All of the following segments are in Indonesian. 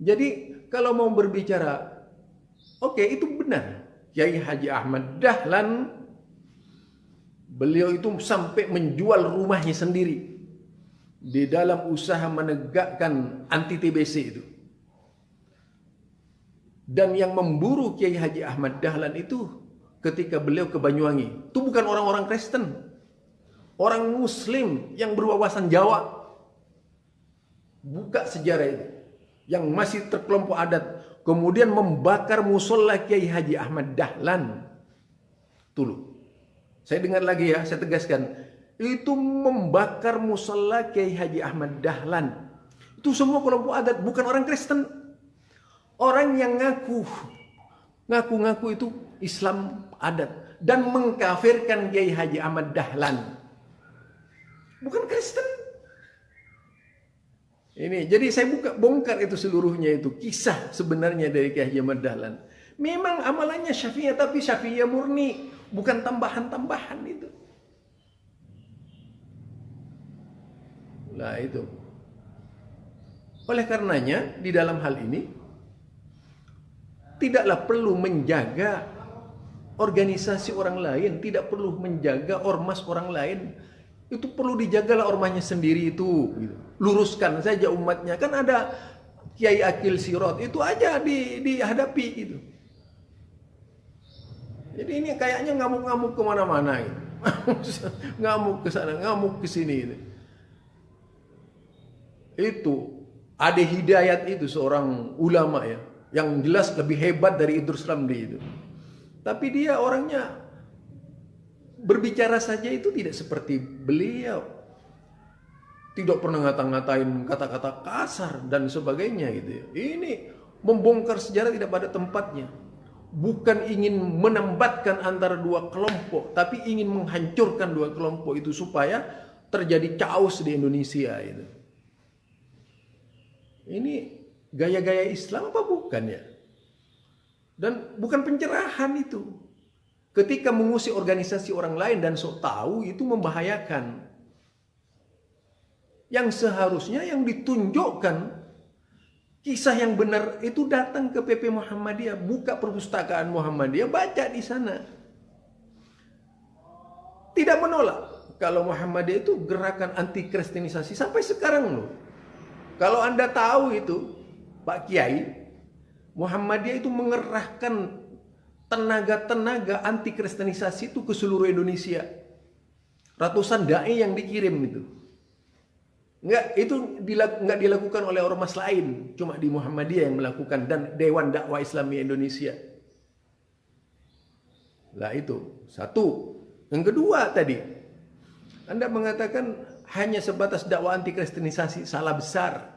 Jadi kalau mau berbicara, oke, itu benar. Kiai Haji Ahmad Dahlan, beliau itu sampai menjual rumahnya sendiri di dalam usaha menegakkan anti TBC itu. Dan yang memburu Kiai Haji Ahmad Dahlan itu ketika beliau ke Banyuwangi, itu bukan orang-orang Kristen, orang Muslim yang berwawasan Jawa. Buka sejarah itu, yang masih terkelompok adat, kemudian membakar musola Kiai Haji Ahmad Dahlan. Tulu, saya dengar lagi ya, saya tegaskan, itu membakar musola Kiai Haji Ahmad Dahlan. Itu semua kelompok adat, bukan orang Kristen. Orang yang ngaku itu Islam adat dan mengkafirkan Kiai Haji Ahmad Dahlan, bukan Kristen. Ini, jadi saya bongkar itu seluruhnya, itu kisah sebenarnya dari Kiai Haji Ahmad Dahlan. Memang amalannya Syafi'iyah, tapi Syafi'iyah murni, bukan tambahan-tambahan itu. Nah itu. Oleh karenanya di dalam hal ini tidaklah perlu menjaga organisasi orang lain, tidak perlu menjaga ormas orang lain. Itu perlu dijagalah ormasnya sendiri itu. Gitu. Luruskan saja umatnya. Kan ada Kiai Akil Sirot, itu aja dihadapi gitu. Jadi ini kayaknya ngamuk-ngamuk kemana-mana gitu. Ngamuk ke sana, ngamuk ke sini gitu. Itu Ade Hidayat itu seorang ulama ya, yang jelas lebih hebat dari Idrus Ramli itu. Tapi dia orangnya berbicara saja itu tidak seperti beliau. Tidak pernah ngata-ngatain kata-kata kasar dan sebagainya gitu ya. Ini membongkar sejarah tidak pada tempatnya. Bukan ingin menambatkan antara dua kelompok, tapi ingin menghancurkan dua kelompok itu supaya terjadi chaos di Indonesia itu. Ini gaya-gaya Islam apa bukan ya? Dan bukan pencerahan itu. Ketika mengusik organisasi orang lain dan sok tahu, itu membahayakan. Yang seharusnya yang ditunjukkan kisah yang benar itu datang ke PP Muhammadiyah, buka perpustakaan Muhammadiyah, baca di sana. Tidak menolak kalau Muhammadiyah itu gerakan anti kristenisasi sampai sekarang loh. Kalau Anda tahu itu, Pak Kiai, Muhammadiyah itu mengerahkan tenaga-tenaga anti kristenisasi itu ke seluruh Indonesia. Ratusan dai yang dikirim itu. Enggak dilakukan oleh ormas lain, cuma di Muhammadiyah yang melakukan dan Dewan Dakwah Islamiyah Indonesia. Lah itu, satu. Yang kedua tadi, Anda mengatakan hanya sebatas dakwah anti kristenisasi, salah besar.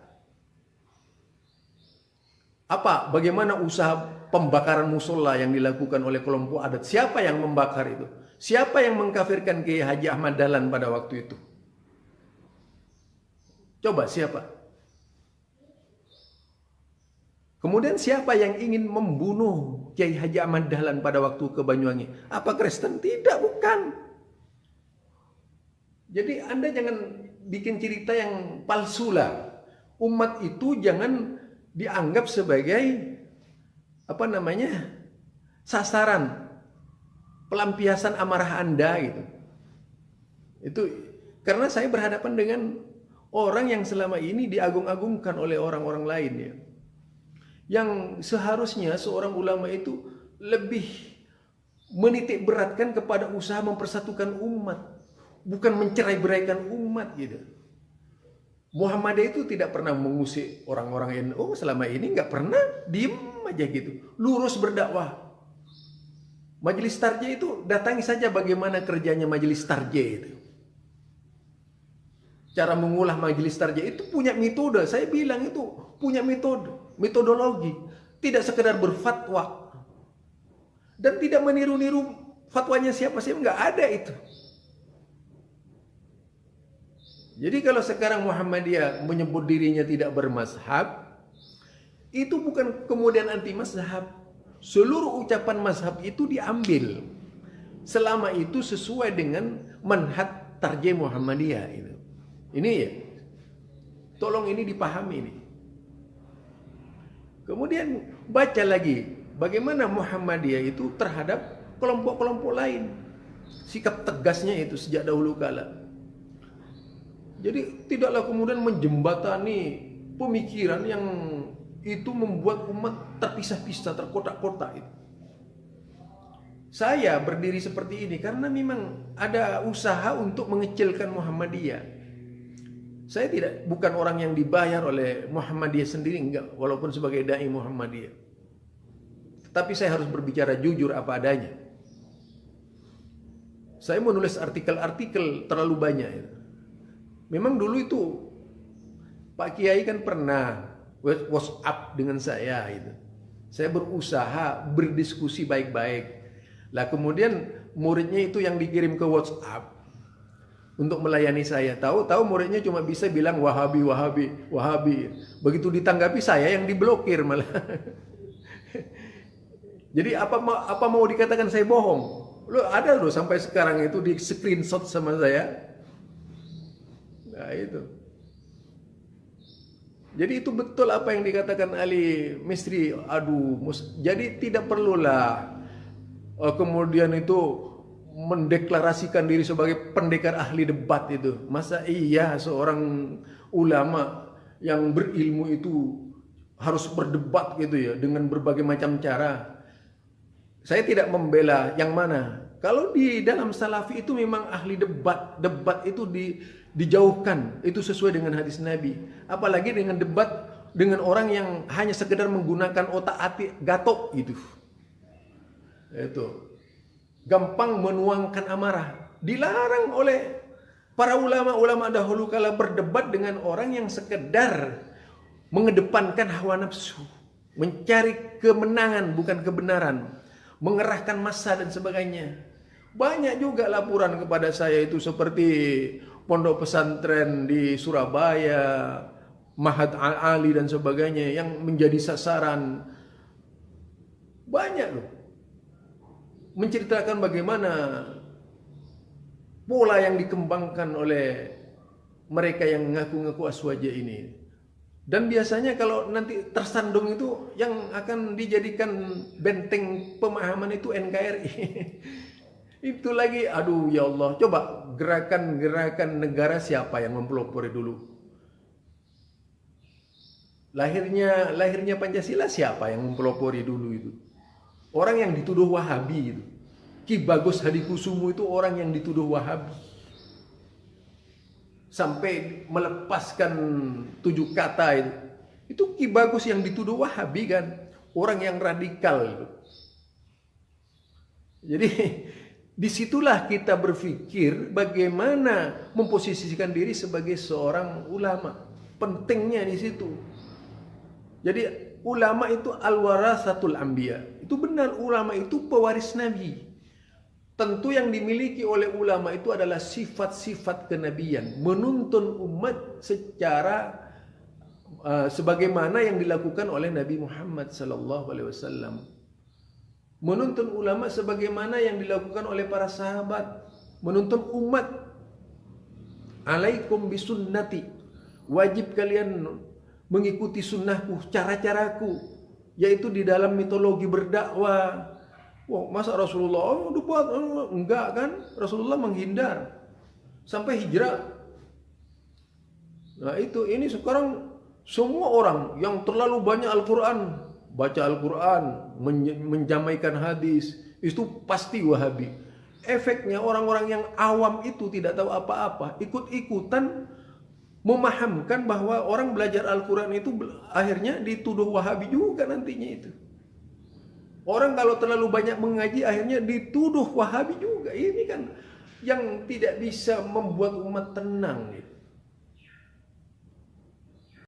Apa? Bagaimana usaha pembakaran musola yang dilakukan oleh kelompok adat? Siapa yang membakar itu? Siapa yang mengkafirkan Kiai Haji Ahmad Dahlan pada waktu itu? Coba siapa? Kemudian siapa yang ingin membunuh Kiai Haji Ahmad Dahlan pada waktu ke Banyuwangi? Apa Kristen? Tidak, bukan. Jadi Anda jangan bikin cerita yang palsu lah. Umat itu jangan dianggap sebagai sasaran pelampiasan amarah Anda gitu. Itu karena saya berhadapan dengan orang yang selama ini diagung-agungkan oleh orang-orang lain ya. Yang seharusnya seorang ulama itu lebih menitik beratkan kepada usaha mempersatukan umat, bukan mencerai-beraikan umat gitu. Muhammadiyah itu tidak pernah mengusik orang-orang NU selama ini, nggak pernah, diem aja gitu, lurus berdakwah. Majelis Tarjih itu datangi saja bagaimana kerjanya Majelis Tarjih itu. Cara mengulah Majelis Tarjih itu punya metode, saya bilang itu punya metodologi, tidak sekedar berfatwa dan tidak meniru-niru fatwanya siapa-siapa, nggak ada itu. Jadi kalau sekarang Muhammadiyah menyebut dirinya tidak bermazhab, itu bukan kemudian anti mazhab. Seluruh ucapan mazhab itu diambil selama itu sesuai dengan manhaj tarjih Muhammadiyah itu. Ini ya, tolong ini dipahami ini. Kemudian baca lagi bagaimana Muhammadiyah itu terhadap kelompok-kelompok lain. Sikap tegasnya itu sejak dahulu kala. Jadi tidaklah kemudian menjembatani pemikiran yang itu membuat umat terpisah-pisah, terkotak-kotak itu. Saya berdiri seperti ini karena memang ada usaha untuk mengecilkan Muhammadiyah. Saya bukan orang yang dibayar oleh Muhammadiyah sendiri, enggak, walaupun sebagai dai Muhammadiyah. Tetapi saya harus berbicara jujur apa adanya. Saya menulis artikel-artikel terlalu banyak. Memang dulu itu Pak Kiai kan pernah WhatsApp dengan saya itu. Saya berusaha berdiskusi baik-baik. Lah kemudian muridnya itu yang dikirim ke WhatsApp untuk melayani saya. Tahu-tahu muridnya cuma bisa bilang Wahabi, Wahabi, Wahabi. Begitu ditanggapi saya yang diblokir malah. Jadi apa mau dikatakan saya bohong? Loh, ada loh sampai sekarang itu di screenshot sama saya. Nah itu. Jadi itu betul apa yang dikatakan Ali Misri. Aduh, jadi tidak perlulah kemudian itu mendeklarasikan diri sebagai pendekar ahli debat itu. Masa iya seorang ulama yang berilmu itu harus berdebat gitu ya dengan berbagai macam cara. Saya tidak membela yang mana. Kalau di dalam Salafi itu memang ahli debat. Debat itu dijauhkan. Itu sesuai dengan hadis Nabi. Apalagi dengan debat dengan orang yang hanya sekedar menggunakan otak-atik gatok gitu. Itu gampang menuangkan amarah. Dilarang oleh para ulama-ulama dahulu kala berdebat dengan orang yang sekedar mengedepankan hawa nafsu, mencari kemenangan bukan kebenaran, mengerahkan massa dan sebagainya. Banyak juga laporan kepada saya itu seperti pondok pesantren di Surabaya, Mahat Al-Ali dan sebagainya yang menjadi sasaran. Banyak loh. Menceritakan bagaimana pola yang dikembangkan oleh mereka yang ngaku-ngaku aswaja ini. Dan biasanya kalau nanti tersandung itu yang akan dijadikan benteng pemahaman itu NKRI. Itu lagi, aduh ya Allah, coba gerakan-gerakan negara siapa yang mempelopori dulu? Lahirnya Pancasila siapa yang mempelopori dulu itu? Orang yang dituduh Wahabi itu. Ki Bagus Hadikusumo itu orang yang dituduh Wahabi. Sampai melepaskan 7 kata itu. Itu Ki Bagus yang dituduh Wahabi kan. Orang yang radikal itu. Jadi disitulah kita berpikir bagaimana memposisikan diri sebagai seorang ulama. Pentingnya di situ. Jadi ulama itu al-warasatul anbiya. Itu benar, ulama itu pewaris Nabi. Tentu yang dimiliki oleh ulama itu adalah sifat-sifat kenabian, menuntun umat secara sebagaimana yang dilakukan oleh Nabi Muhammad SAW. Menuntun ulama sebagaimana yang dilakukan oleh para sahabat, menuntun umat. Alaikum bisunnati, wajib kalian mengikuti sunnahku, cara-caraku, yaitu di dalam mitologi berdakwah. Wah, masa Rasulullah buat enggak kan? Rasulullah menghindar sampai hijrah. Nah ini sekarang semua orang yang terlalu banyak Al-Quran, baca Al-Quran, menjamaikan hadis, itu pasti Wahabi. Efeknya orang-orang yang awam itu tidak tahu apa-apa, ikut-ikutan memahamkan bahwa orang belajar Al-Quran itu akhirnya dituduh Wahabi juga nantinya itu. Orang kalau terlalu banyak mengaji akhirnya dituduh Wahabi juga. Ini kan yang tidak bisa membuat umat tenang gitu.